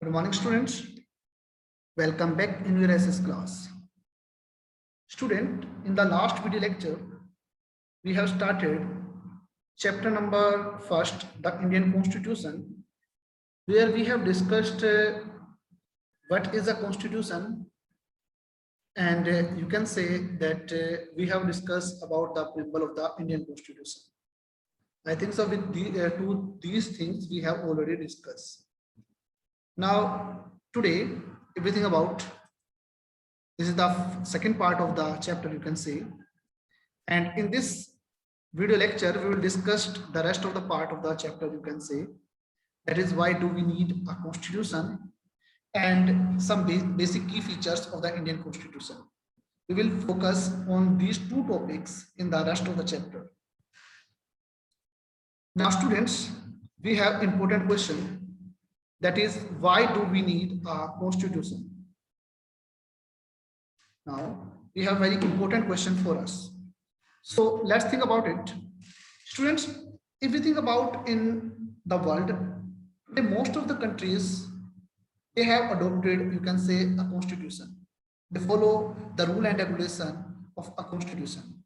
Good morning, students. Welcome back in your SS class. Student, in the last video lecture, we have started chapter number first, the Indian Constitution, where we have discussed what is a constitution, and you can say that we have discussed about the preamble of the Indian Constitution. I think so. With these things we have already discussed. Now, today, everything about this is the second part of the chapter, you can say. And in this video lecture, we will discuss the rest of the part of the chapter, you can say. That is, why do we need a constitution and some basic key features of the Indian Constitution. We will focus on these two topics in the rest of the chapter. Now, students, we have important question. That is, why do we need a constitution? Now, we have very important question for us. So let's think about it. Students, if we think about in the world, most of the countries, they have adopted, you can say, a constitution. They follow the rule and regulation of a constitution.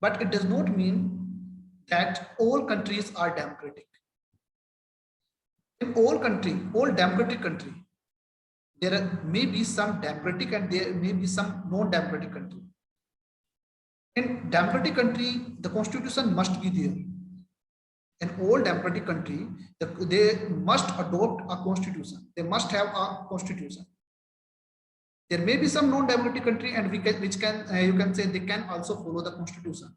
But it does not mean that all countries are democratic. In all democratic country, there may be some democratic and there may be some non-democratic country. In democratic country, the constitution must be there. In all democratic country, they must adopt a constitution. They must have a constitution. There may be some non-democratic country and you can say they can also follow the constitution.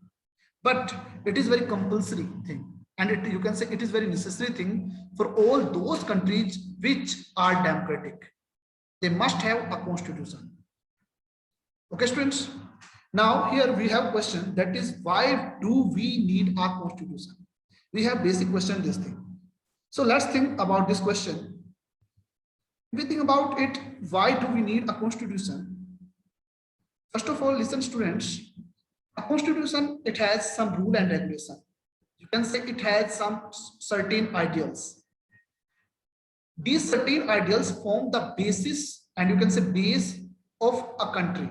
But it is very compulsory thing. And you can say it is very necessary thing for all those countries which are democratic. They must have a constitution. Okay, students. Now here we have a question, that is, why do we need a constitution? We have basic question this thing. So let's think about this question. If we think about it, why do we need a constitution? First of all, listen, students. A constitution, it has some rule and regulation. You can say it has some certain ideals. These certain ideals form the basis, and you can say base of a country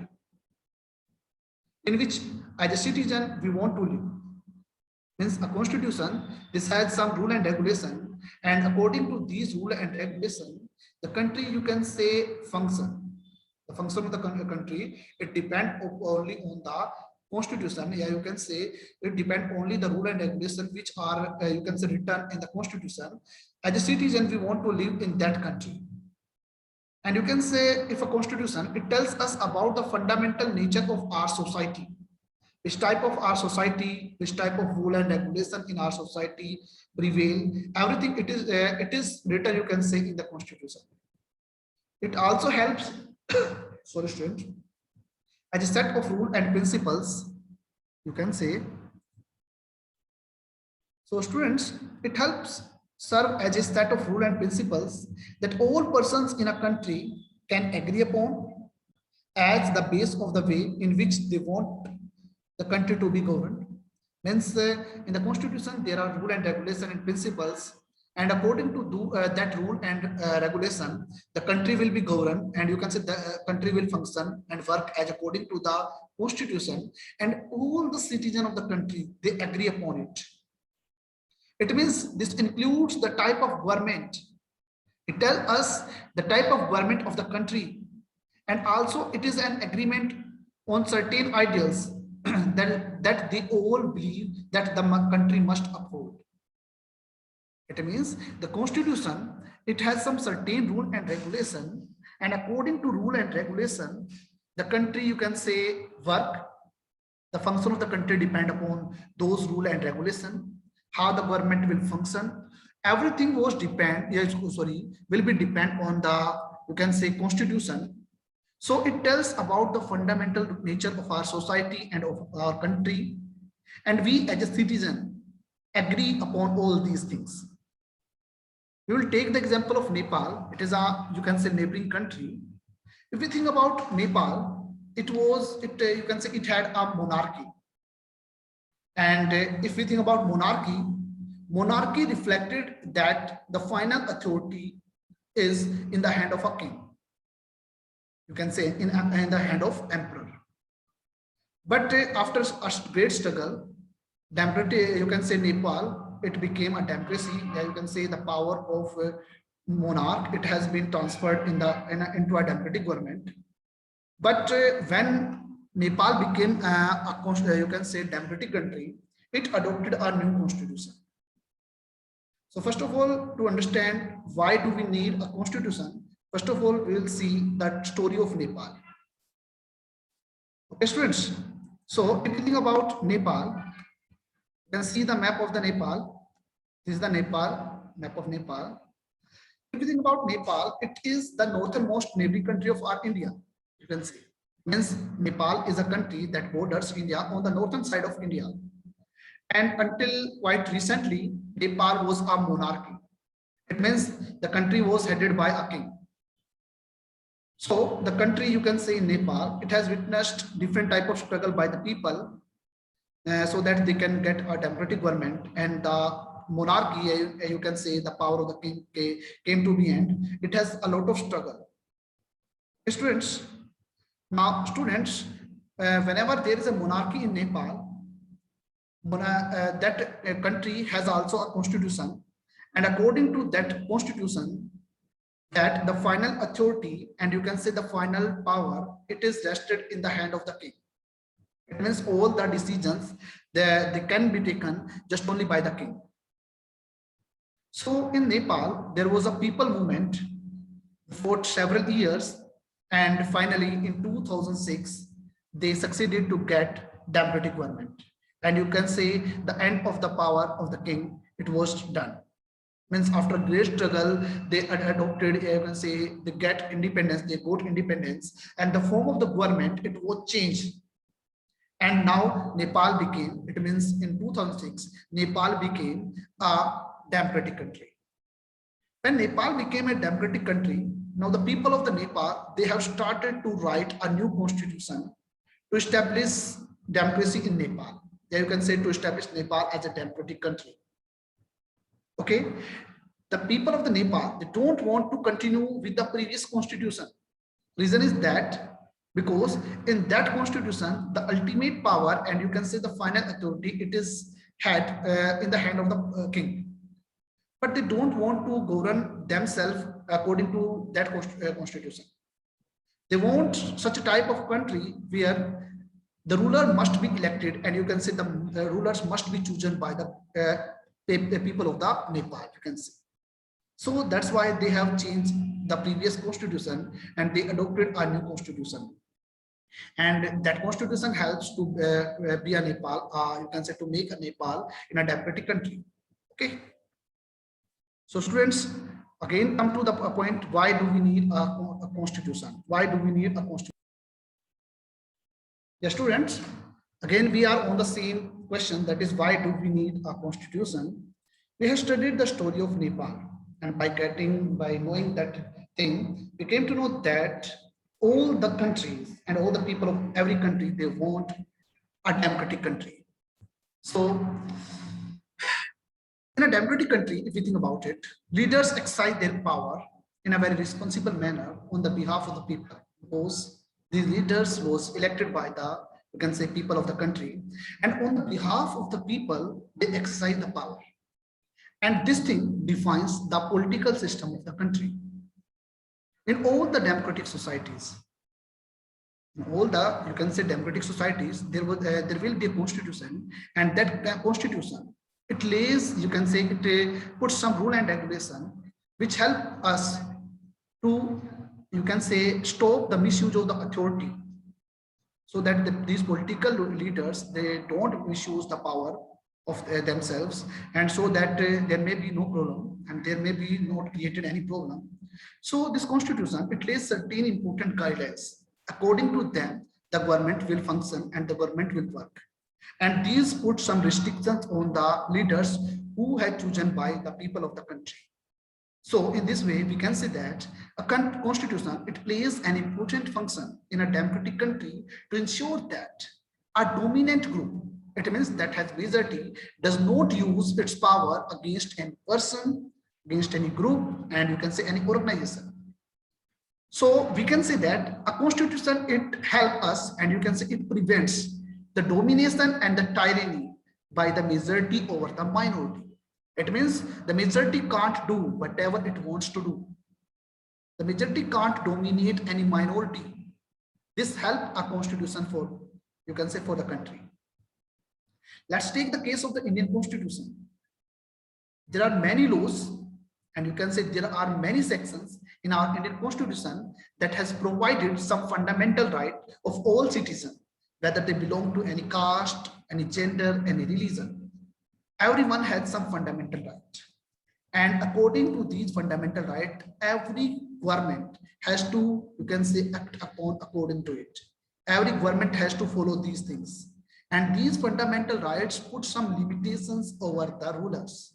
in which as a citizen we want to live. Means a constitution, this has some rule and regulation, and according to these rule and regulation, the country, you can say, function. The function of the country, it depends only on the constitution. Yeah, you can say it depends only the rule and regulation which are you can say written in the constitution. As a citizen, we want to live in that country. And you can say, if a constitution, it tells us about the fundamental nature of our society, which type of our society, which type of rule and regulation in our society prevail. Everything it is written, you can say, in the constitution. It also helps sorry, students, as a set of rules and principles, you can say. So students, it helps serve as a set of rules and principles that all persons in a country can agree upon as the base of the way in which they want the country to be governed. Means in the constitution, there are rule and regulation and principles, and according to that rule and regulation, the country will be governed, and you can say the country will function and work as according to the constitution, and all the citizens of the country, they agree upon it. It means this includes the type of government. It tells us the type of government of the country, and also it is an agreement on certain ideals that they all believe that the country must uphold. It means the constitution, it has some certain rule and regulation, and according to rule and regulation, the country, you can say, work. The function of the country depend upon those rule and regulation, how the government will function. Everything will be depend on the, you can say, constitution. So it tells about the fundamental nature of our society and of our country, and we as a citizen agree upon all these things. We will take the example of Nepal. It is a, you can say, neighboring country. If we think about Nepal, you can say it had a monarchy. And if we think about monarchy reflected that the final authority is in the hand of a king. You can say in the hand of emperor. But after a great struggle, you can say Nepal, it became a democracy. You can say the power of monarch, it has been transferred into a democratic government. But when Nepal became you can say democratic country, it adopted a new constitution. So first of all, to understand why do we need a constitution, first of all, we will see the story of Nepal. Okay, students. So if you think about Nepal, you can see the map of the Nepal. This is the map of Nepal. If you think about Nepal, it is the northernmost neighboring country of our India. You can see. Means Nepal is a country that borders India on the northern side of India. And until quite recently, Nepal was a monarchy. It means the country was headed by a king. So the country, you can say in Nepal, it has witnessed different type of struggle by the people so that they can get a democratic government, and the monarchy, you can say the power of the king came to the end. It has a lot of struggle. Students, whenever there is a monarchy in Nepal, that country has also a constitution, and according to that constitution, that the final authority, and you can say the final power, it is rested in the hand of the king. It means all the decisions they can be taken just only by the king. So in Nepal, there was a people movement for several years, and finally in 2006, they succeeded to get democratic government. And you can say the end of the power of the king, it was done. Means after a great struggle, they adopted, you can say they got independence, and the form of the government, it was changed. And now Nepal became, it means in 2006, Nepal became a democratic country. When Nepal became a democratic country, now the people of the Nepal, they have started to write a new constitution to establish democracy in Nepal. There you can say to establish Nepal as a democratic country. Okay, the people of the Nepal, they don't want to continue with the previous constitution. Reason is that because in that constitution, the ultimate power, and you can say the final authority, it is had in the hand of the king. But they don't want to govern themselves according to that constitution. They want such a type of country where the ruler must be elected, and you can say the rulers must be chosen by the people of the Nepal, you can say. So that's why they have changed the previous constitution and they adopted a new constitution. And that constitution helps to be a Nepal, you can say to make a Nepal in a democratic country. Okay. So students, again come to the point, why do we need a constitution? Why do we need a constitution? Yeah, students, again we are on the same question, that is why do we need a constitution? We have studied the story of Nepal, and by knowing that thing, we came to know that all the countries and all the people of every country, they want a democratic country. So in a democratic country, if you think about it, leaders exercise their power in a very responsible manner on the behalf of the people, because the leaders was elected by the, you can say, people of the country, and on the behalf of the people, they exercise the power. And this thing defines the political system of the country. In all the democratic societies, you can say democratic societies, there will be a constitution, and that constitution, it lays, you can say, it puts some rule and regulation which help us to, you can say, stop the misuse of the authority, so that these political leaders, they don't misuse the power of themselves, and so that there may be no problem and there may be not created any problem. So this constitution, it lays certain important guidelines. According to them, the government will function and the government will work. And these put some restrictions on the leaders who had chosen by the people of the country. So in this way, we can say that a constitution, it plays an important function in a democratic country to ensure that a dominant group, it means that has majority, does not use its power against any person, against any group, and you can say any organization. So we can say that a constitution, it helps us, and you can say it prevents the domination and the tyranny by the majority over the minority. It means the majority can't do whatever it wants to do. The majority can't dominate any minority. This helps a constitution for, you can say, for the country. Let's take the case of the Indian Constitution. There are many laws, and you can say there are many sections in our Indian Constitution that has provided some fundamental right of all citizens, whether they belong to any caste, any gender, any religion. Everyone has some fundamental right. And according to these fundamental rights, every government has to, you can say, act upon according to it. Every government has to follow these things. And these fundamental rights put some limitations over the rulers.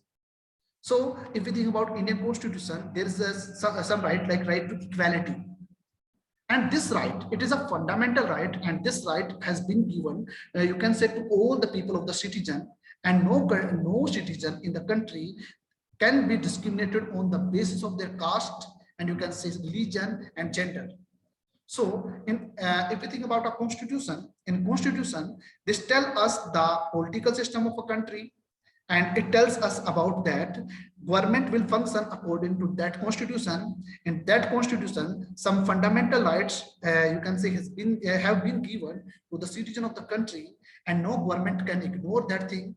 So if we think about Indian Constitution, there is some right, like right to equality. And this right, it is a fundamental right, and this right has been given, you can say, to all the people of the citizen, and no citizen in the country can be discriminated on the basis of their caste, and you can say religion and gender. So if we think about a constitution, in constitution, this tells us the political system of a country, and it tells us about that government will function according to that constitution. In that constitution, some fundamental rights, you can say, have been given to the citizen of the country, and no government can ignore that thing.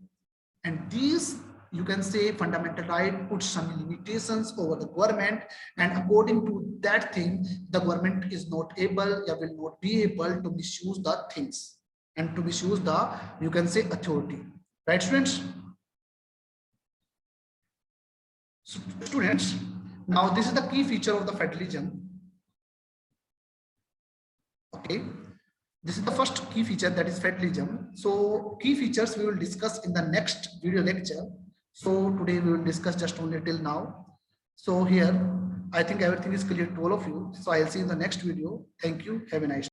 And these, you can say, fundamental right put some limitations over the government, and according to that thing, the government is not able, or will not be able to misuse the things and to misuse the, you can say, authority. Right, students? Students, now this is the key feature of the federalism. Okay, this is the first key feature, that is federalism. So key features we will discuss in the next video lecture. So today we will discuss just only till now. So here I think everything is clear to all of you. So I'll see you in the next video. Thank you. Have a nice day.